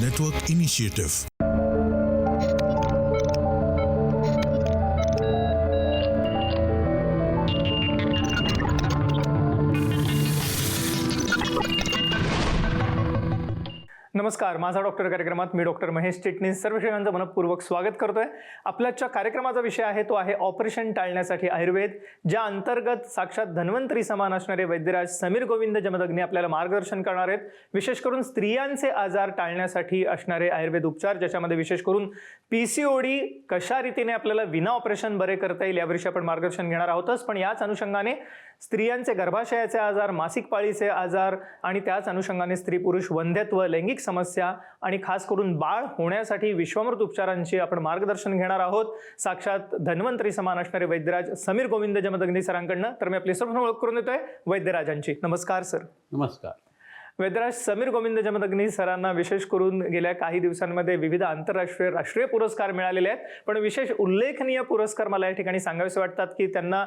Network Initiative. नमस्कार, माझा doctor कार्यक्रमात मी डॉक्टर महेश चिटणीस सर्व श्रोत्यांचं मनपूर्वक स्वागत करतोय. आपल्याच्या कार्यक्रमाचा विषय आहे तो आहे ऑपरेशन टाळण्यासाठी आयुर्वेद, ज्या अंतर्गत साक्षात धन्वंतरी समान असणारे वैद्यराज समीर गोविंद जमदग्नी आपल्याला मार्गदर्शन करणार आहेत. विशेष करून स्त्रियांचे आजार टाळण्यासाठी असणारे आयुर्वेद उपचार, ज्याच्यामध्ये विशेष करून पीसीओडी कशा रीतीने आपल्याला विना ऑपरेशन बरे करता येईल याविषयी आपण मार्गदर्शन घेणार आहोतच. पण याच अनुषंगाने स्त्रियांचे गर्भाशयाचे आजार, मासिक पाळीचे आजार आणि त्याच अनुषंगाने स्त्री पुरुष वंध्यत्व, लैंगिक समस्या आणि खास करून बाळ होण्यासाठी विश्वामृत उपचारांचे आपण मार्गदर्शन घेणार आहोत साक्षात धन्वंतरी समान असणारे वैद्यराज समीर गोविंद जमदग्नी सरांकडनं. तर मी आपली सर्व ओळख करून देतोय वैद्यराजांची. नमस्कार सर. नमस्कार. वैद्यराज समीर गोविंद जमदग्नी सरांना विशेष करून गेल्या काही दिवसांमध्ये विविध आंतरराष्ट्रीय राष्ट्रीय पुरस्कार मिळालेले आहेत. पण विशेष उल्लेखनीय पुरस्कार मला या ठिकाणी सांगावेसे वाटतात की त्यांना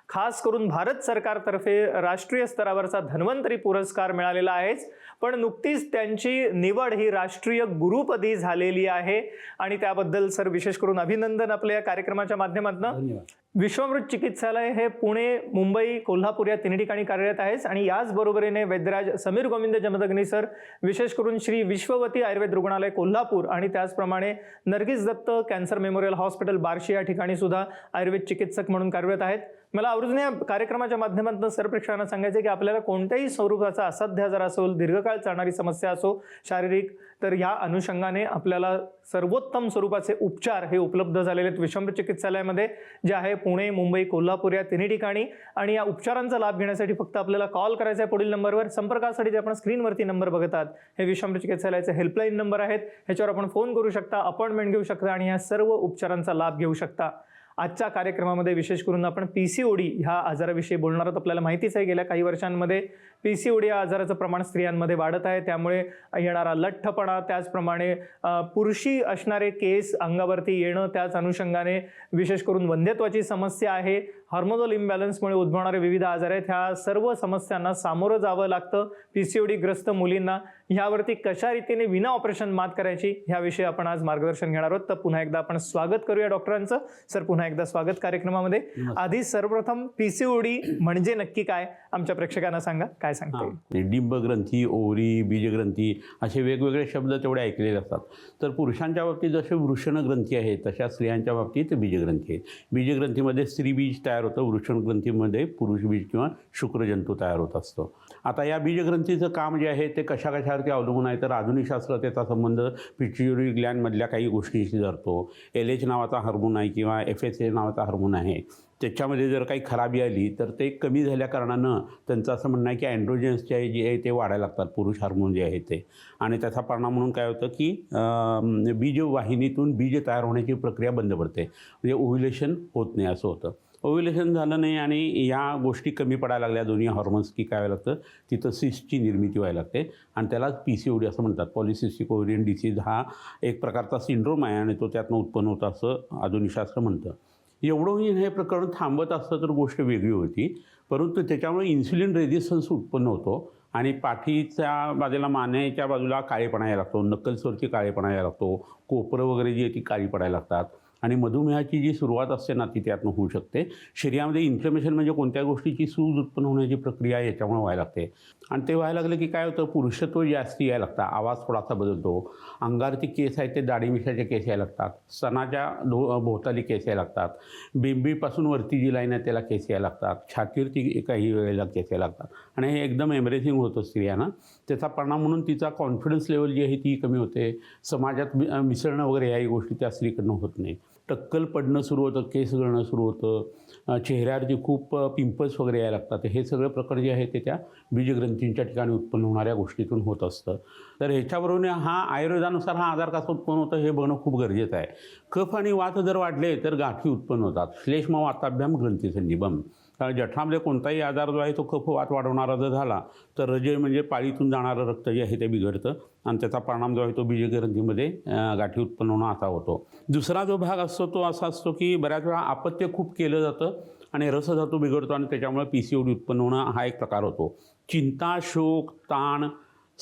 खास करून भारत सरकारतर्फे राष्ट्रीय स्तरावरचा धन्वंतरी पुरस्कार मिळालेला आहे. पण नुकतीच त्यांची निवड ही राष्ट्रीय गुरुपदी झालेली आहे आणि त्याबद्दल सर विशेष करून अभिनंदन आपल्या या कार्यक्रमाच्या माध्यमातून. विश्वामृत चिकित्सालय हे पुणे, मुंबई, कोल्हापूर या तिन्ही ठिकाणी कार्यरत आहे आणि याच बरोबरीने वैद्यराज समीर गोविंद जमदग्नी सर विशेष करून श्री विश्ववती आयुर्वेद रुग्णालय कोल्हापूर आणि त्याचप्रमाणे Nargis Dutt cancer memorial hospital Barshi या ठिकाणी सुद्धा आयुर्वेद चिकित्सक म्हणून कार्यरत आहेत. मला आवर्जून या कार्यक्रमाच्या माध्यमातून सर प्रेक्षकांना सांगायचं की आपल्याला कोणत्याही स्वरूपाचा असाध्य आजार असो, दीर्घकाळ चालणारी समस्या असो, शारीरिक, तर या अनुषंगाने आपल्याला सर्वोत्तम स्वरूपाचे उपचार हे उपलब्ध झालेले आहेत विश्वामृत चिकित्सालयामध्ये, जे आहे पुणे, मुंबई, कोल्हापूर या तिन्ही ठिकाणी. आणि या उपचारांचा लाभ घेण्यासाठी फक्त आपल्याला कॉल करायचा आहे पुढील नंबरवर. संपर्कासाठी जे आपण स्क्रीनवरती नंबर बघत आहात हे विश्वामृत चिकित्सालयाचे हेल्पलाईन नंबर आहेत. ह्याच्यावर आपण फोन करू शकता, अपॉइंटमेंट घेऊ शकता आणि या सर्व उपचारांचा लाभ घेऊ शकता. आजच्या कार्यक्रमामध्ये विशेष करून आपण पीसीओडी ह्या आजाराविषयी बोलणार आहोत. आपल्याला माहितीच आहे गेल्या काही वर्षांमध्ये पीसीओडी या आजाराचं प्रमाण स्त्रियांमध्ये वाढत आहे. त्यामुळे येणारा लठ्ठपणा, त्याचप्रमाणे पुरुषी असणारे केस अंगावरती येणं, त्याच अनुषंगाने विशेष करून वंध्यत्वाची समस्या आहे, हार्मोनल इम्बॅलन्समुळे उद्भवणारे विविध आजार आहेत. ह्या सर्व समस्यांना सामोरं जावं लागतं पीसीओडी ग्रस्त मुलींना. ह्यावरती कशा रीतीने विना ऑपरेशन मात करायची ह्याविषयी आपण आज मार्गदर्शन घेणार आहोत. तर पुन्हा एकदा आपण स्वागत करूया डॉक्टरांचं. सर पुन्हा एकदा स्वागत कार्यक्रमामध्ये. आधी सर्वप्रथम पीसीओडी म्हणजे नक्की काय आमच्या प्रेक्षकांना सांगा, काय सांगता येईल? डिंबग्रंथी, ओव्हरी, बीजग्रंथी असे वेगवेगळे शब्द तेवढे ऐकलेले असतात. तर पुरुषांच्या बाबतीत जसे वृषणग्रंथी आहेत तशा स्त्रियांच्या बाबतीत बीजग्रंथी आहेत. बीजग्रंथीमध्ये स्त्रीबीज तयार होतं, वृषणग्रंथीमध्ये पुरुषबीज किंवा शुक्रजंतू तयार होत असतो. आता या बीजग्रंथीचं काम जे आहे ते कशावरती अवलंबून आहे तर आधुनिक शास्त्र त्याचा संबंध पिट्युटरी ग्लॅन्डमधल्या काही गोष्टींशी धरतो. LH नावाचा हार्मोन आहे किंवा FSH नावाचा हार्मोन आहे, त्याच्यामध्ये जर काही खराबी आली तर ते कमी झाल्या कारणानं त्यांचं असं म्हणणं आहे की अँड्रोजन्सचे जे आहे ते वाढायला लागतात, पुरुष हार्मोन जे आहे ते. आणि त्याचा परिणाम म्हणून काय होतं की बीजवाहिनीतून बीज तयार होण्याची प्रक्रिया बंद पडते, म्हणजे ओव्ह्युलेशन होत नाही असं होतं. ओव्ह्युलेशन झालं नाही आणि या गोष्टी कमी पडायला लागल्या दोन्ही हॉर्मोन्स, की काय व्हायला लागतं तिथं सिस्टची निर्मिती व्हायला लागते आणि त्यालाच पीसीओडी असं म्हणतात. पॉलिसिस्टिक ओव्हरियन डिसीज हा एक प्रकारचा सिंड्रोम आहे आणि तो त्यातनं उत्पन्न होतं असं आधुनिक शास्त्र म्हणतं. एवढं हे प्रकरण थांबत असतं तर गोष्ट वेगळी होती, परंतु त्याच्यामुळे इन्सुलिन रेझिस्टन्स उत्पन्न होतो आणि पाठीच्या बाजूला, मानेच्या बाजूला काळेपणा यायला लागतो, नक्कलस्वरची काळेपणा यायला लागतो, कोपरं वगैरे जी आहे ती काळी पडायला लागतात आणि मधुमेहाची जी सुरुवात असते ना ती त्यातनं होऊ शकते. शरीरामध्ये इन्फ्लेमेशन म्हणजे कोणत्या गोष्टीची सूज उत्पन्न होण्याची प्रक्रिया याच्यामुळे व्हायला लागते आणि ते व्हायला लागलं की काय होतं, पुरुषत्व जास्ती यायला लागतं, आवाज थोडासा बदलतो, अंगावरती केस आहेत ते दाढी-मिशाचे केस यायला लागतात, स्तनाच्या भोवताली केस यायला लागतात, बेंबीपासून वरती जी लाईन आहे त्याला केस यायला लागतात, छातीवरती काही वेळेला केस यायला लागतात आणि हे एकदम एम्ब्रेसिंग होतं स्त्रियांना. त्याचा परिणाम म्हणून तिचा कॉन्फिडन्स लेवल जी आहे ती कमी होते, समाजात मिसळणं वगैरे याही गोष्टी त्या स्त्रीकडनं होत नाही, टक्कल पडणं सुरू होतं, केस गळणं सुरू होतं, चेहऱ्यावरती खूप पिंपल्स वगैरे यायला लागतात. हे सगळे प्रकार जे आहे ते त्या बीजग्रंथींच्या ठिकाणी उत्पन्न होणाऱ्या गोष्टीतून होत असतं. तर ह्याच्याबरोबर हा आयुर्वेदानुसार हा आजार कसा उत्पन्न होतं हे बघणं खूप गरजेचं आहे. कफ आणि वात जर वाढले तर गाठी उत्पन्न होतात. श्लेष्म वाताभ्याम ग्रंथीसंधिबम. जठरामध्ये कोणताही आजार जो आहे तो कफ वात वाढवणारा जर झाला तर रजय म्हणजे पाळीतून जाणारं रक्त जे आहे ते बिघडतं आणि त्याचा परिणाम जो आहे तो बीजग्रंथीमध्ये गाठी उत्पन्न होणं असा होतो. दुसरा जो भाग असतो तो असा असतो की बऱ्याच वेळा अपत्य खूप केलं जातं आणि रसधातू बिघडतो आणि त्याच्यामुळे पीसीओडी उत्पन्न होणं हा एक प्रकार होतो. चिंता, शोक, ताण,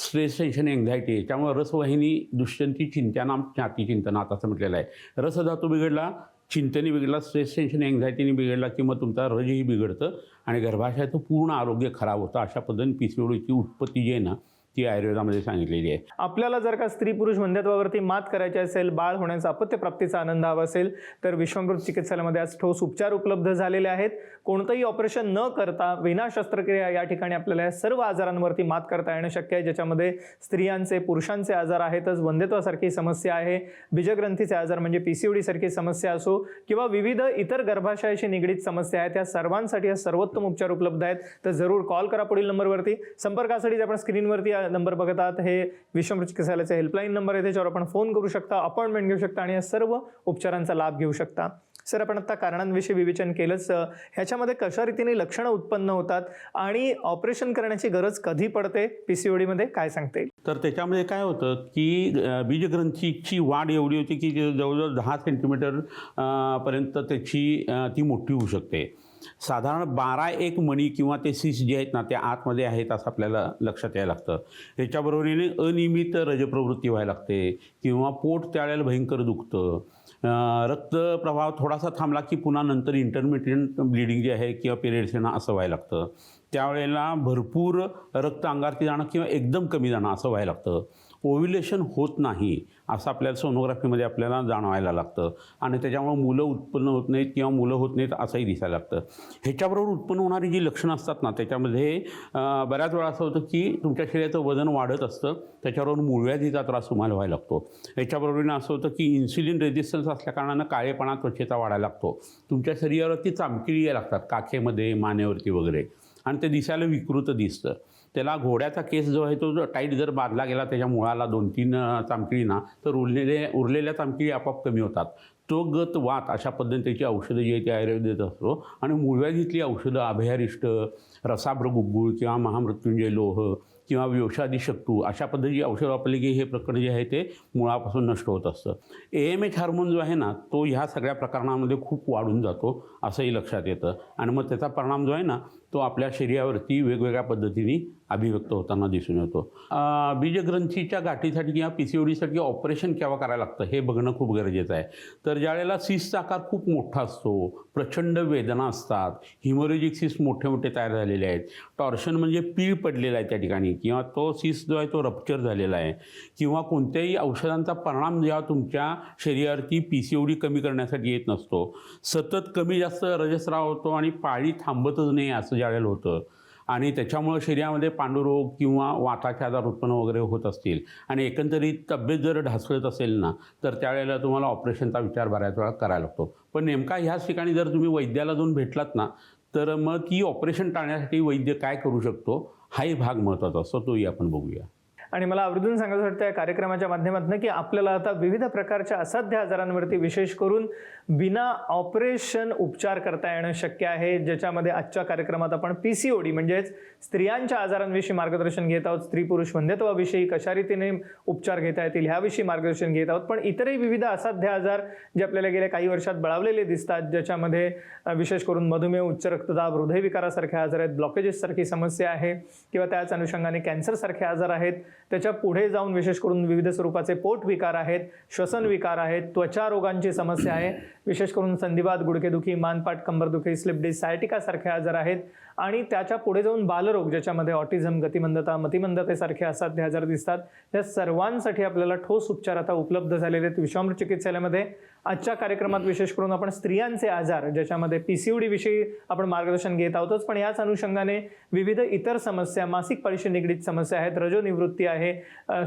स्ट्रेस टेन्शन एन्झायटी आहे. त्यामुळे रसवाहिनी दुष्यंती चिंत्यानाम छाती चिंतनात असं म्हटलेलं आहे. रसधातू बिघडला, चिंतनी बिघडला, स्ट्रेस टेन्शन एन्झायटीने बिघडला की मग तुमचा रजही बिघडतं आणि गर्भाशयाचं पूर्ण आरोग्य खराब होतं. अशा पद्धतीने PCODची उत्पत्ती जी आहे ना ती आयुर्वेदामध्ये सांगितलेली आहे. आपल्याला जर का स्त्री पुरुष वंध्यत्वावरती मात करायची असेल, बाळ होण्याचा अपत्यप्राप्तीचा आनंद हवा असेल, तर विश्वामृत चिकित्सालयामध्ये आज ठोस उपचार उपलब्ध झालेले आहेत. कोणतंही ऑपरेशन न करता विना शस्त्रक्रिया या ठिकाणी आपल्याला या सर्व आजारांवरती मात करता येणं शक्य आहे, ज्याच्यामध्ये स्त्रियांचे पुरुषांचे आजार आहेतच, वंध्यत्वासारखी समस्या आहे, बीजग्रंथीचे आजार म्हणजे PCOD सारखी समस्या असो किंवा विविध इतर गर्भाशयाशी निगडीत समस्या आहेत, त्या सर्वांसाठी या सर्वोत्तम उपचार उपलब्ध आहेत. तर जरूर कॉल करा पुढील नंबरवरती. संपर्कासाठी आपण स्क्रीनवरती नंबर बघत आहात, हे विश्वामृत चिकित्सालयाचा हेल्पलाईन नंबर आहे, त्याच्यावर आपण फोन करू शकता, अपॉइंटमेंट घेऊ शकता आणि या सर्व उपचारांचा लाभ घेऊ शकता. सर, आपण आता कारणांविषयी विवेचन केलंच. ह्याच्यामध्ये कशा रीतीने लक्षणं उत्पन्न होतात आणि ऑपरेशन करण्याची गरज कधी पडते PCOD मध्ये, काय सांगता येईल? तर त्याच्यामध्ये काय होतं की बीजग्रंथीची वाढ एवढी होती की जवळजवळ 10 सेंटीमीटर पर्यंत त्याची ती मोठी होऊ शकते. साधारण 12 मणी किंवा ते सिस जे आहेत ना ते आतमध्ये आहेत असं आपल्याला लक्षात यायला लागतं. याच्याबरोबरीने अनियमित रजप्रवृत्ती व्हायला लागते किंवा पोट त्यावेळेला भयंकर दुखतं. रक्तप्रवाह थोडासा थांबला की पुन्हा नंतर इंटरमिडियंट ब्लिडिंग जे आहे किंवा पिरियड्स येणं असं व्हायला लागतं. त्यावेळेला भरपूर रक्त अंगारती जाणं किंवा एकदम कमी जाणं असं व्हायला लागतं. ओव्ह्युलेशन होत नाही असं आपल्याला सोनोग्राफीमध्ये आपल्याला जाणवायला लागतं आणि त्याच्यामुळे मुलं उत्पन्न होत नाहीत किंवा मुलं होत नाहीत असंही दिसायला लागतं. ह्याच्याबरोबर उत्पन्न होणारी जी लक्षणं असतात ना त्याच्यामध्ये बऱ्याच वेळा असं होतं की तुमच्या शरीराचं वजन वाढत असतं, त्याच्याबरोबर मूळव्याधीचा त्रास तुम्हाला व्हायला लागतो. याच्याबरोबरीनं असं होतं की इन्सुलिन रेझिस्टन्स असल्याकारणानं काळेपणा त्वचेचा वाढायला लागतो. तुमच्या शरीरावरती चामखिळी यायला लागतात, काखेमध्ये, मानेवरती वगैरे, आणि ते दिसायला विकृत दिसतं. त्याला घोड्याचा केस जो आहे तो टाईट जर बांधला गेला त्याच्या मुळाला 2-3 चामखिळींना तर उरलेल्या चामखिळी आपोआप कमी होतात. तो गत वात अशा पद्धतीची औषधं जी आहे ती आयुर्वेदात असतो आणि मूळव्याधीतली औषधं अभयारिष्ट, रसाभ्र गुग्गुळ किंवा महामृत्युंजय लोह किंवा व्यवसादी शक्तू अशा पद्धतीची औषधं वापरली की हे प्रकरण जे आहे ते मुळापासून नष्ट होत असतं. AMH हार्मोन जो आहे ना तो ह्या सगळ्या प्रकरणामध्ये खूप वाढून जातो असंही लक्षात येतं आणि मग त्याचा परिणाम जो आहे ना तो आपल्या शरीरावरती वेगवेगळ्या पद्धतीने अभिव्यक्त होताना दिसून येतो. बीजग्रंथीच्या गाठीसाठी किंवा PCODसाठी ऑपरेशन केव्हा करायला लागतं हे बघणं खूप गरजेचं आहे. तर ज्यावेळेला सिसचा आकार खूप मोठा असतो, प्रचंड वेदना असतात, हिमोरेजिक सिस मोठे मोठे तयार झालेले आहेत, टॉर्शन म्हणजे पीळ पडलेला आहे त्या ठिकाणी किंवा तो सिस जो आहे तो रप्चर झालेला आहे किंवा कोणत्याही औषधांचा परिणाम जेव्हा तुमच्या शरीरावरती PCOD कमी करण्यासाठी येत नसतो, सतत कमी जास्त रजस्राव होतो आणि पाळी थांबतच नाही असं ज्यावेळेला होतं आणि त्याच्यामुळं शरीरामध्ये पांडुरोग किंवा वाताचे आजार उत्पन्न वगैरे होत असतील आणि एकंदरीत तब्येत जर ढासळत असेल ना तर त्यावेळेला तुम्हाला ऑपरेशनचा विचार बऱ्याच वेळा करायला लागतो. पण नेमका ह्याच ठिकाणी जर तुम्ही वैद्याला जाऊन भेटलात ना तर मग ती ऑपरेशन टाळण्यासाठी वैद्य काय करू शकतो हाही भाग महत्त्वाचा असतो, तोही आपण बघूया. आणि मला आवर्जून सांगायचं वाटतं या कार्यक्रमाच्या माध्यमातून की आपल्याला आता विविध प्रकारच्या असाध्य आजारांवरती विशेष करून बिना ऑपरेशन उपचार करता येणं शक्य आहे, ज्याच्यामध्ये आजच्या कार्यक्रमात आपण PCOD म्हणजेच स्त्रियांच्या आजारांविषयी मार्गदर्शन घेत आहोत, स्त्री पुरुष वंध्यत्वाविषयी कशा रीतीने उपचार घेता येतील ह्याविषयी मार्गदर्शन घेत आहोत. पण इतरही विविध असाध्य आजार जे आपल्याला गेल्या काही वर्षात बळावलेले दिसतात, ज्याच्यामध्ये विशेष करून मधुमेह, उच्च रक्तदाब, हृदयविकारासारखे आजार आहेत, ब्लॉकेजेससारखी समस्या आहे किंवा त्याच अनुषंगाने कॅन्सरसारखे आजार आहेत. त्याच्या पुढे जाऊन विशेष करून विविध स्वरूपाचे पोट विकार आहेत, श्वसन विकार आहेत, त्वचा रोगांची समस्या आहे, विशेष करून संधिवात, गुडघेदुखी, मानपाट, कंबरदुखी, स्लिप डिस्क, सायटिका सारखे आजार आहेत आणि त्याच्या पुढे जाऊन बालरोग ज्याच्यामध्ये ऑटिझम, गतिमंदता, मतिमंदतेसारखे असाध्य आजार दिसतात. या सर्वांसाठी आपल्याला ठोस उपचार आता उपलब्ध झालेले आहेत विश्वामृत चिकित्सालयामध्ये. आजच्या कार्यक्रमात विशेष करून आपण स्त्रियांचे आजार ज्याच्यामध्ये PCOD विषयी आपण मार्गदर्शन घेत आहोतच, पण याच अनुषंगाने विविध इतर समस्या, मासिक पाळीशी निगडीत समस्या आहेत, रजोनिवृत्ती आहे,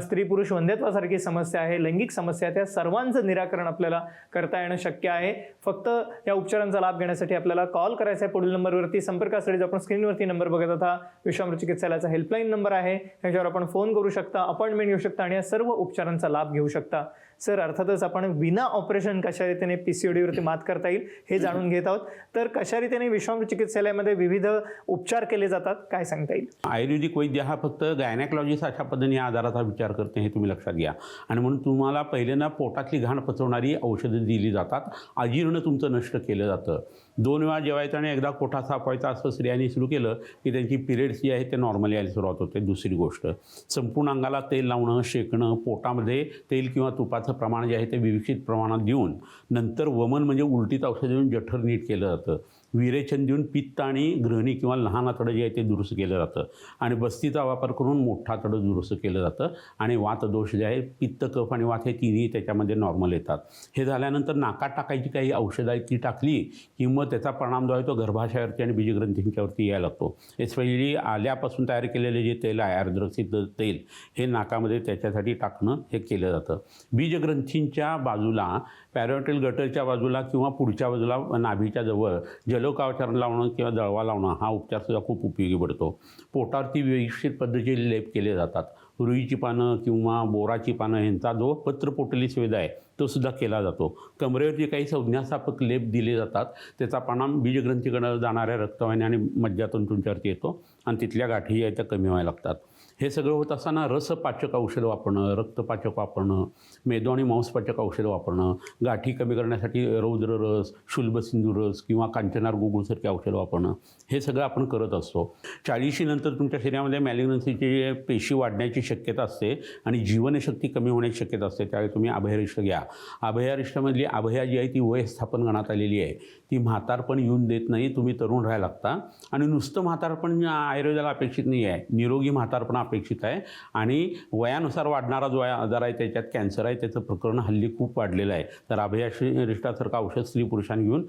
स्त्री पुरुष वंध्यत्वासारखी समस्या आहे, लैंगिक समस्या आहे, त्या सर्वांचं निराकरण आपल्याला करता येणं शक्य आहे. फक्त या उपचारांचा लाभ घेण्यासाठी आपल्याला कॉल करायचा आहे पुढील नंबरवरती. संपर्कासाठी आपण स्क्रीनवरती नंबर बघत होता विश्वामृत चिकित्सालयाचा हेल्पलाईन नंबर आहे, ह्याच्यावर आपण फोन करू शकता, अपॉइंटमेंट घेऊ शकता आणि या सर्व उपचारांचा लाभ घेऊ शकता. सर, अर्थातच आपण विना ऑपरेशन कशा रीतीने PCODवरती मात करता येईल हे जाणून घेत आहोत. तर कशा रीतीने विश्रामकृत चिकित्सालयामध्ये विविध उपचार केले जातात, काय सांगता येईल? आयुर्वेदिक वैद्य हा फक्त गायनॅकॉलॉजिस्ट अशा पद्धतीने आजाराचा विचार करते हे तुम्ही लक्षात घ्या. आणि म्हणून तुम्हाला पहिल्यांदा पोटातली घाण पचवणारी औषधं दिली जातात. अजीर्ण तुमचं नष्ट केलं जातं. 2 वेळा जेवायचं आणि एकदा कोठा साफवायचा असं स्त्रियांनी सुरू केलं की त्यांची पिरियड्स जी आहे ते नॉर्मली यायला सुरुवात होते. दुसरी गोष्ट, संपूर्ण अंगाला तेल लावणं, शेकणं, पोटामध्ये तेल किंवा तुपाचं प्रमाण जे आहे ते विविक्षित प्रमाणात देऊन नंतर वमन म्हणजे उलटीत औषध देऊन जठर नीट केलं जातं. विरेचन देऊन पित्त आणि गृहिणी किंवा लहान आतडं जे आहे ते दुरुस्त केलं जातं. आणि बस्तीचा वापर करून मोठं आतडं दुरुस्त केलं जातं. आणि वातदोष जे आहे, पित्त, कफ आणि वात हे तिन्ही त्याच्यामध्ये नॉर्मल येतात. हे झाल्यानंतर नाकात टाकायची काही औषधं आहेत ती टाकली की मग त्याचा परिणाम जो आहे तो गर्भाशयावरती आणि बीजग्रंथींच्यावरती यायला लागतो. एस्पेशली आल्यापासून तयार केलेले जे तेल आहे, आर्द्रसित तेल, हे नाकामध्ये त्याच्यासाठी टाकणं हे केलं जातं. बीजग्रंथींच्या बाजूला, पॅरोटिल गटरच्या बाजूला किंवा पुढच्या बाजूला नाभीच्या जवळ जलोकावचरण लावणं किंवा दळवा लावणं हा उपचारसुद्धा खूप उपयोगी पडतो. पोटावरती व्यवस्थित पद्धतीचे लेप केले जातात. रुईची पानं किंवा बोराची पानं यांचा जो पत्रपोटली सुविधा आहे तो सुद्धा केला जातो. कमरेवरती काही संज्ञास्थापक लेप दिले जातात. त्याचा परिणाम बीजग्रंथीकडे जाणाऱ्या रक्तवाहिन्या आणि मज्जातंतूंच्यावरती येतो आणि तिथल्या गाठी आहेत त्या कमी व्हायला लागतात. हे सगळं होत असताना रसपाचक औषधं वापरणं, रक्तपाचक वापरणं, मेदो आणि मांसपाचक औषधं वापरणं, गाठी कमी करण्यासाठी रौद्र रस, शुल्बसिंधू रस किंवा कांचनार गुगुळसारखी औषधं वापरणं, हे सगळं आपण करत असतो. 40 नंतर तुमच्या शरीरामध्ये मॅलिग्नन्सीची पेशी वाढण्याची शक्यता असते आणि जीवनशक्ती कमी होण्याची शक्यता असते. त्यावेळी तुम्ही अभयारिष्ट घ्या. अभयारिष्टामधली अभया जी आहे ती वय स्थापन गणात आलेली आहे. ती म्हातारपण येऊन देत नाही. तुम्ही तरुण राहायला लागता. आणि नुसतं म्हातारपण आयुर्वेदाला अपेक्षित नाही आहे, निरोगी म्हातारपण अपेक्षित आहे. आणि वयानुसार वाढणारा जो आजार आहे, त्याच्यात कॅन्सर आहे, त्याचं प्रकरण हल्ली खूप वाढलेलं आहे. तर अभयारिष्टासारखं औषध स्त्री पुरुषांनी घेऊन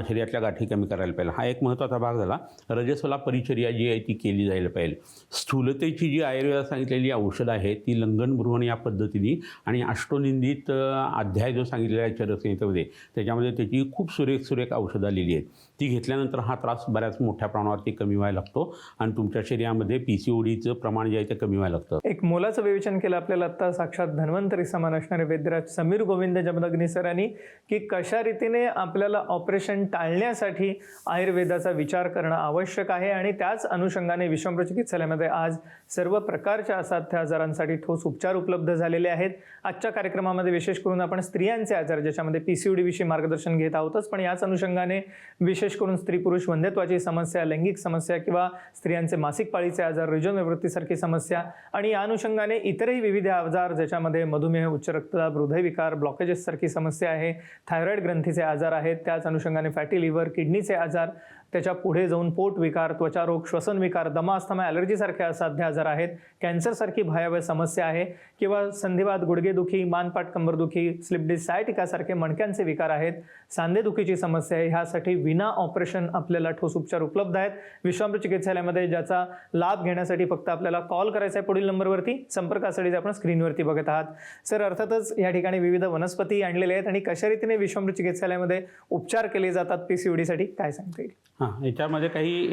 शरीरातल्या गाठी कमी करायला पाहिजे. हा एक महत्त्वाचा भाग झाला. रजस्वला परिचर्या जी आहे ती केली जायला पाहिजे. स्थूलतेची जी आयुर्वेदात सांगितलेली औषधं आहेत ती लंघन बृहण या पद्धतीने आणि अष्टोनिंदित अध्याय जो सांगितलेला आहे चरकसंहितेमध्ये, त्याच्यामध्ये त्याची खूप सुरेख औषधं आलेली आहेत. ती घेतल्यानंतर हा त्रास बऱ्याच मोठ्या प्रमाणावरती कमी व्हायला लागतो आणि तुमच्या शरीरामध्ये PCODचं प्रमाण जे आहे ते कमी व्हायला लागतं. एक मोलाचं विवेचन केलं आपल्याला आता साक्षात धन्वंतरी समान असणारे वैद्यराज समीर गोविंद जमदग्नी सरांनी, की कशा रीतीने आपल्याला ऑपरेशन टाळण्यासाठी आयुर्वेदाचा विचार करणं आवश्यक आहे आणि त्याच अनुषंगाने विश्रामकृत चिकित्सालयामध्ये आज सर्व प्रकारच्या असाध्य आजारांसाठी ठोस उपचार उपलब्ध झालेले आहेत. आजच्या कार्यक्रमामध्ये विशेष करून आपण स्त्रियांचे आजार ज्याच्यामध्ये PCOD विषयी मार्गदर्शन घेत आहोतच, पण याच अनुषंगाने विशेष करून स्त्री पुरुष वंध्यत्वाची समस्या, लैंगिक समस्या किंवा स्त्रियांचे मासिक पाळीचे आजार, ऋजूनिवृत्तीसारखी समस्या आणि या अनुषंगाने इतरही विविध आजार ज्याच्यामध्ये मधुमेह, उच्च रक्तदाब, हृदयविकार, ब्लॉकेजेस सारखी समस्या आहे, थायरॉइड ग्रंथीचे आजार आहेत, त्याच अनुषंगाने फॅटी लिव्हर, किडनीचे आजार, त्याच्या पुढे जाऊन पोट विकार, त्वचारोग, श्वसन विकार, दमा, अस्थमा, ॲलर्जीसारखे असाध्य आजार आहेत, कॅन्सरसारखी भयावह समस्या आहे किंवा संधिवात, गुडघेदुखी, मानपाट कंबरदुखी, स्लिप डिस्क, सायटिकासारखे मणक्यांचे विकार आहेत, सांधेदुखीची समस्या आहे. ह्यासाठी विना ऑपरेशन आपल्याला ठोस उपचार उपलब्ध आहेत विश्रामकृत चिकित्सालयामध्ये, ज्याचा लाभ घेण्यासाठी फक्त आपल्याला कॉल करायचा आहे पुढील नंबरवरती. संपर्कासाठी आपण स्क्रीनवरती बघत आहात. सर, अर्थातच या ठिकाणी विविध वनस्पती आणलेल्या आहेत आणि कशा रीतीने विश्रामकृत चिकित्सालयामध्ये उपचार केले जातात PCODसाठी, काय सांगता येईल? हां, याच्यामध्ये काही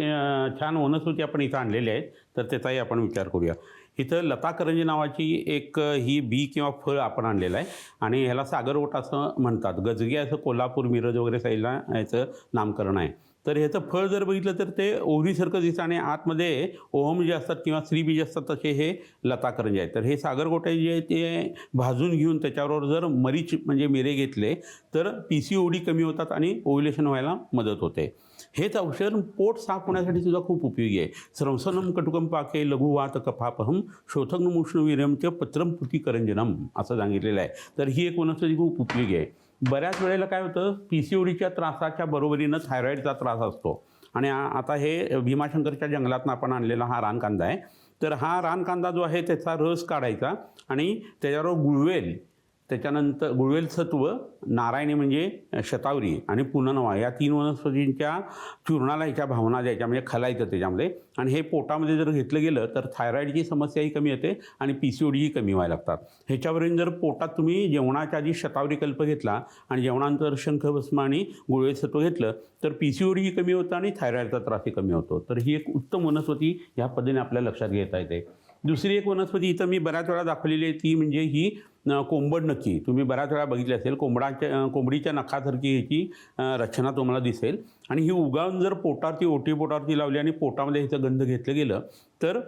छान वनस्पती आपण इथं आणलेल्या आहेत, तर त्याचाही आपण विचार करूया. इथं लताकरंजी नावाची एक ही बी किंवा फळ आपण आणलेलं आहे आणि ह्याला सागरवट असं म्हणतात. गजगे असं कोल्हापूर, मिरज वगैरे साईडला याचं नामकरण आहे. तर ह्याचं फळ जर बघितलं तर ते ओव्हरीसारखं दिसतं आणि आतमध्ये ओहम जे असतात किंवा स्त्रीबीज असतात तसे हे लताकरंजी आहेत. तर हे सागरगोटे जे आहे ते भाजून घेऊन त्याच्याबरोबर जर मरीच म्हणजे मिरे घेतले तर PCOD कमी होतात आणि ओव्युलेशन व्हायला मदत होते. हेच औषध पोट साफ होण्यासाठी सुद्धा खूप उपयोगी आहे. स्रंसनम कटुकम पाके लघुवात कफापहम शोथग्न उष्णवीर्यम च पत्रम पुतिकरंजनम असं सांगितलेलं आहे. तर ही एक वनस्पती खूप उपयोगी आहे. बऱ्याच वेळेला काय होतं, PCODच्या त्रासाच्या बरोबरीनं थायरॉईडचा त्रास असतो आणि आता हे भीमाशंकरच्या जंगलातून आपण आणलेला हा रानकांदा आहे. तर हा रानकांदा जो आहे त्याचा रस काढायचा आणि त्याच्याबरोबर गुळवेल, त्याच्यानंतर गुळवेल सत्व, नारायणी म्हणजे शतावरी आणि पुनर्नवा या 3 वनस्पतींच्या चूर्णाला ह्याच्या भावना द्यायच्या, म्हणजे खलायचं त्याच्यामध्ये. आणि हे पोटामध्ये जर घेतलं गेलं तर थायरॉईडची समस्याही कमी येते आणि PCODही कमी व्हायला लागतात. ह्याच्यावरून जर पोटात तुम्ही जेवणाच्या आधी शतावरी कल्प घेतला आणि जेवणानंतर शंखभस्म आणि गुळवेल सत्व घेतलं तर PCODही कमी होतं आणि थायरॉईडचा त्रासही कमी होतो. तर ही एक उत्तम वनस्पती ह्या पद्धतीने आपल्या लक्षात घेता येते. दुसरी एक वनस्पती इथं मी बऱ्याच वेळा दाखवलेली आहे ती म्हणजे ही कोंबड नक्की तुम्ही बऱ्याच वेळा बघितली असेल, कोंबडीच्या नखासारखी ह्याची रचना तुम्हाला दिसेल. आणि ही उगावून जर पोटावरती ओटी पोटावरती लावली आणि पोटामध्ये ह्याचं गंध घेतलं गेलं तर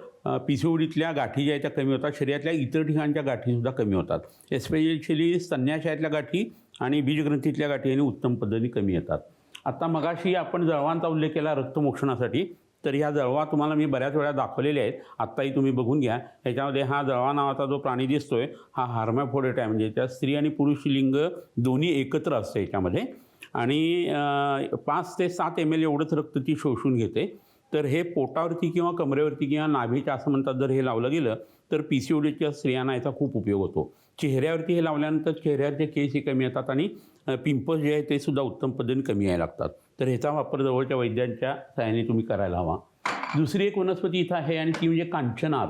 PCODतल्या गाठी ज्या आहेत त्या कमी होतात. शरीरातल्या इतर ठिकाणच्या गाठीसुद्धा कमी होतात. एस्पेशली स्तन्याशयातल्या गाठी आणि बीजग्रंथीतल्या गाठी यांनी उत्तम पद्धतीने कमी येतात. आता मगाशी आपण जळवांचा उल्लेख केला रक्तमोक्षणासाठी. तर ह्या जळवा तुम्हाला मी बऱ्याच वेळा दाखवलेले आहेत, आत्ताही तुम्ही बघून घ्या. ह्याच्यामध्ये हा जळवा नावाचा जो प्राणी दिसतोय हा हार्मॅफ्रोडिट आहे, म्हणजे त्या स्त्री आणि पुरुष लिंग दोन्ही एकत्र असते याच्यामध्ये. आणि 5 ते 7 ml एवढंच रक्त ती शोषून घेते. तर हे पोटावरती किंवा कमरेवरती किंवा नाभीच्या असं म्हणतात जर हे लावलं गेलं तर PCODच्या स्त्रियांना याचा खूप उपयोग होतो. चेहऱ्यावरती हे लावल्यानंतर चेहऱ्यावरचे केसही कमी येतात आणि पिंपल्स जे आहेत ते सुद्धा उत्तम पद्धतीने कमी यायला लागतात. तर ह्याचा वापर जवळच्या वैद्यांच्या सहाय्याने तुम्ही करायला हवा. दुसरी एक वनस्पती इथं आहे आणि ती म्हणजे कांचनार.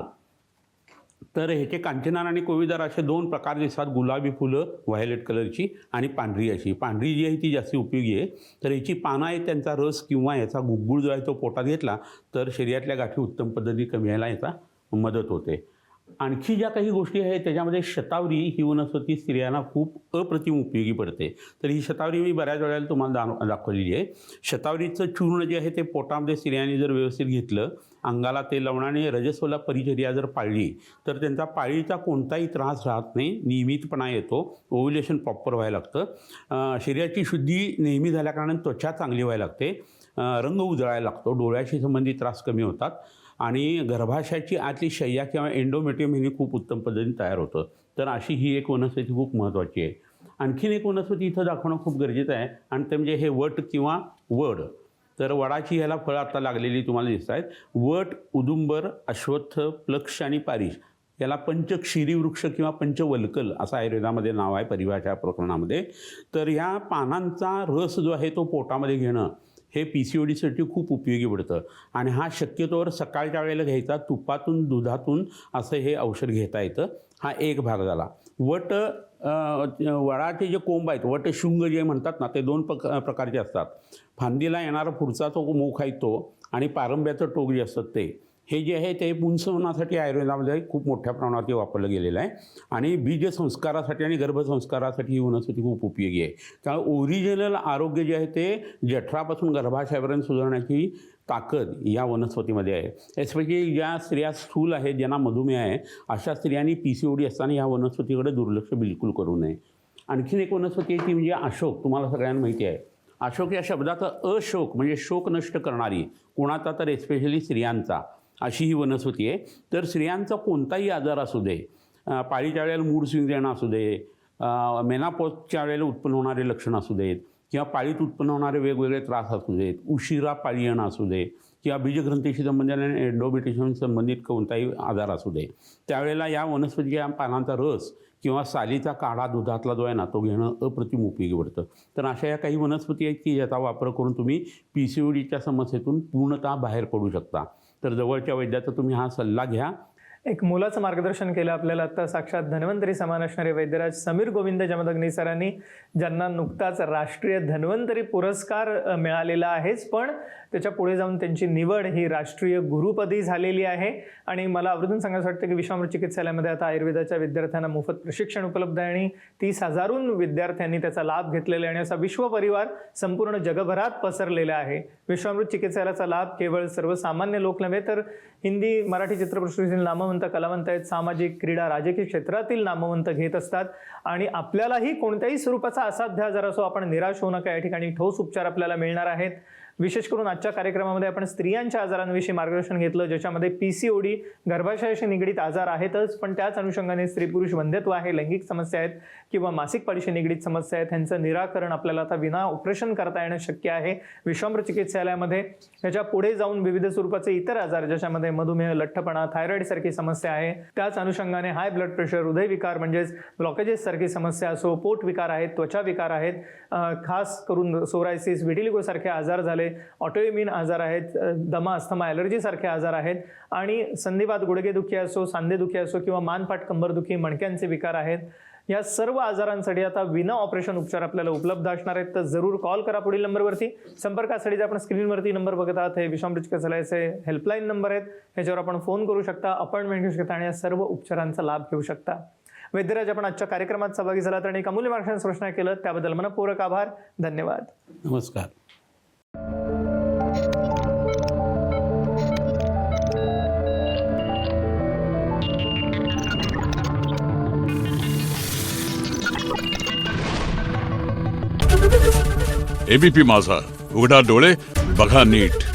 तर ह्याचे कांचनार आणि कोविदार असे 2 प्रकार दिसतात. गुलाबी फुलं व्हायोलेट कलरची आणि पांढरी अशी. पांढरी जी आहे ती जास्त उपयोगी आहे. तर ह्याची पानं आहेत त्यांचा रस किंवा याचा गुळगुळ जो आहे तो पोटात घेतला तर शरीरातल्या गाठी उत्तम पद्धतीने कमी यायला याचा मदत होते. आणखी ज्या काही गोष्टी आहेत त्याच्यामध्ये शतावरी ही वनस्पती स्त्रियांना खूप अप्रतिम उपयोगी पडते. तर ही शतावरी मी बऱ्याच वेळेला तुम्हाला दाखवलेली आहे. शतावरीचं चूर्ण जे आहे ते पोटामध्ये स्त्रियांनी जर व्यवस्थित घेतलं, अंगाला ते लावून आणि रजस्वला परिचर्या जर पाळली तर त्यांचा पाळीचा कोणताही त्रास राहत नाही, नियमितपणा येतो, ओव्ह्युलेशन प्रॉपर व्हायला लागतं, शरीराची शुद्धी नेहमी झाल्याकारणाने त्वचा चांगली व्हायला लागते, रंग उजळायला लागतो, डोळ्याशी संबंधित त्रास कमी होतात आणि गर्भाशयाची आतली शय्या किंवा एंडोमेट्रियम हे खूप उत्तम पद्धतीने तयार होतं. तर अशी ही एक वनस्पती खूप महत्त्वाची आहे. आणखीन एक वनस्पती इथं दाखवणं खूप गरजेचं आहे आणि ते म्हणजे हे वट किंवा वड. तर वडाची ह्याला फळं आता लागलेली तुम्हाला दिसत आहेत. वट, उदुंबर, अश्वत्थ, प्लक्ष आणि पारिश याला पंचक्षीरी वृक्ष किंवा पंचवल्कल असं आयुर्वेदामध्ये नाव आहे परिभाषा प्रकरणामध्ये. तर ह्या पानांचा रस जो आहे तो पोटामध्ये घेणं हे PCODसाठी खूप उपयोगी पडतं आणि हा शक्यतोवर सकाळच्या वेळेला घ्यायचा. तुपातून दुधातून असं हे औषध घेता येतं. हा एक भाग झाला. वडाचे जे कोंब आहेत, वटशृंग जे म्हणतात ना, ते 2 प्रकारचे असतात. फांदीला येणारा पुढचा तो मुख आहे तो आणि पारंब्याचं टोक जे असतं ते. हे जे आहे ते पुंसवनासाठी आयुर्वेदामध्ये खूप मोठ्या प्रमाणात वापरलं गेलेलं आहे आणि बीजसंस्कारासाठी आणि गर्भसंस्कारासाठी ही वनस्पती खूप उपयोगी आहे. त्यामुळे ओरिजिनल आरोग्य जे आहे ते जठरापासून गर्भाशयापर्यंत सुधारण्याची ताकद या वनस्पतीमध्ये आहे. एस्पेशली ज्या स्त्रिया स्थूल आहेत, ज्यांना मधुमेह आहे, अशा स्त्रियांनी PCOD असताना ह्या वनस्पतीकडे दुर्लक्ष बिलकुल करू नये. आणखीन एक वनस्पती आहे ती म्हणजे अशोक. तुम्हाला सगळ्यांना माहिती आहे अशोक या शब्दाचा अशोक म्हणजे शोक नष्ट करणारी, कोणाचा तर एस्पेशली स्त्रियांचा, अशी ही वनस्पती आहे. तर स्त्रियांचा कोणताही आजार असू दे, पाळीच्या वेळेला मूड स्विंग येणं असू दे, मेनापॉजच्या वेळेला उत्पन्न होणारे लक्षणं असू देत किंवा पाळीत उत्पन्न होणारे वेगवेगळे त्रास असू देत, उशिरा पाळी येणं असू दे किंवा बीजग्रंथीशी संबंधित आणि एंडोमेट्रियमशी संबंधित कोणताही आजार असू दे, त्यावेळेला या वनस्पतीच्या पानांचा रस किंवा सालीचा काढा दुधातला जो आहे ना तो घेणं अप्रतिम उपयोगी पडतं. तर अशा या काही वनस्पती आहेत की याचा वापर करून तुम्ही PCODच्या समस्येतून पूर्णतः बाहेर पडू शकता. तर जवळच्या वैद्याचा तुम्ही हा सल्ला घ्या. एक मोलाचं मार्गदर्शन केलं आपल्याला आता साक्षात धन्वंतरी समान असणारे वैद्यराज समीर गोविंद जमदग्नी सरांनी, ज्यांना नुकताच राष्ट्रीय धन्वंतरी पुरस्कार मिळालेला आहेच, पण त्याच्या पुढे जाऊन त्यांची निवड ही राष्ट्रीय गुरुपदी झालेली आहे. आणि मला आवर्जून सांगायचं वाटतं की विश्वामृत चिकित्सालयामध्ये आता आयुर्वेदाच्या विद्यार्थ्यांना मोफत प्रशिक्षण उपलब्ध आहे आणि 30,000हून विद्यार्थ्यांनी त्याचा लाभ घेतलेला आहे आणि असा विश्व परिवार संपूर्ण जगभरात पसरलेला आहे. विश्वामृत चिकित्सालयाचा लाभ केवळ सर्वसामान्य लोक नव्हे तर हिंदी, मराठी चित्रपटसृष्टीतील नामवंत कलावंत आहेत, सामाजिक, क्रीडा, राजकीय क्षेत्रातील नामवंत घेत असतात. आणि आपल्यालाही कोणत्याही स्वरूपाचा असाध्य आजार असो आपण निराश होऊ नका, या ठिकाणी ठोस उपचार आपल्याला मिळणार आहेत. विशेष करून आजच्या कार्यक्रमामध्ये आपण स्त्रियांच्या आजारांविषयी मार्गदर्शन घेतलं, ज्याच्यामध्ये PCOD, गर्भाशयाशी निगडीत आजार आहेतच, पण त्याच अनुषंगाने स्त्री पुरुष वंध्यत्व आहे, लैंगिक समस्या आहेत किंवा मासिक पाळीशी निगडीत समस्या आहेत, ह्यांचं निराकरण आपल्याला आता विना ऑपरेशन करता येणं शक्य आहे विश्वामृत चिकित्सालयामध्ये. ह्याच्या पुढे जाऊन विविध स्वरूपाचे इतर आजार, ज्याच्यामध्ये मधुमेह, लठ्ठपणा, थायरॉइड सारखी समस्या आहे, त्याच अनुषंगाने हाय ब्लड प्रेशर, हृदयविकार म्हणजेच ब्लॉकेजेस सारखी समस्या असो, पोट विकार आहेत, त्वचा विकार आहेत, खास करून सोरायसिस, विटिलिगो सारखे आजार झाले, ऑटोइम्यून आजार आहेत, दमा, अस्थमा, ॲलर्जी सारखे आजार आहेत आणि संधिवात, गुडघेदुखी असो, सांधेदुखी असो किंवा मानपाट कंबरदुखी, मणक्यांचे विकार आहेत, या सर्व आजारांसाठी आता विना ऑपरेशन उपचार आपल्याला उपलब्ध असणार आहेत. तर जरूर कॉल करा पुढील नंबरवरती. संपर्कासाठी आपण स्क्रीनवरती नंबर बघत आहात, हे विश्वामृत चिकित्सालयाचे हेल्पलाईन नंबर आहेत, ह्याच्यावर आपण फोन करू शकता, अपॉइंटमेंट घेऊ शकता आणि या सर्व उपचारांचा लाभ घेऊ शकता. वैद्यराज, आपण आजच्या कार्यक्रमात सहभागी झालात आणि एक अमूल्य मार्गदर्शन प्रश्न केलं त्याबद्दल मनपूर्वक आभार. धन्यवाद. नमस्कार. एबीपी माझा, उघडा डोळे बघा नीट.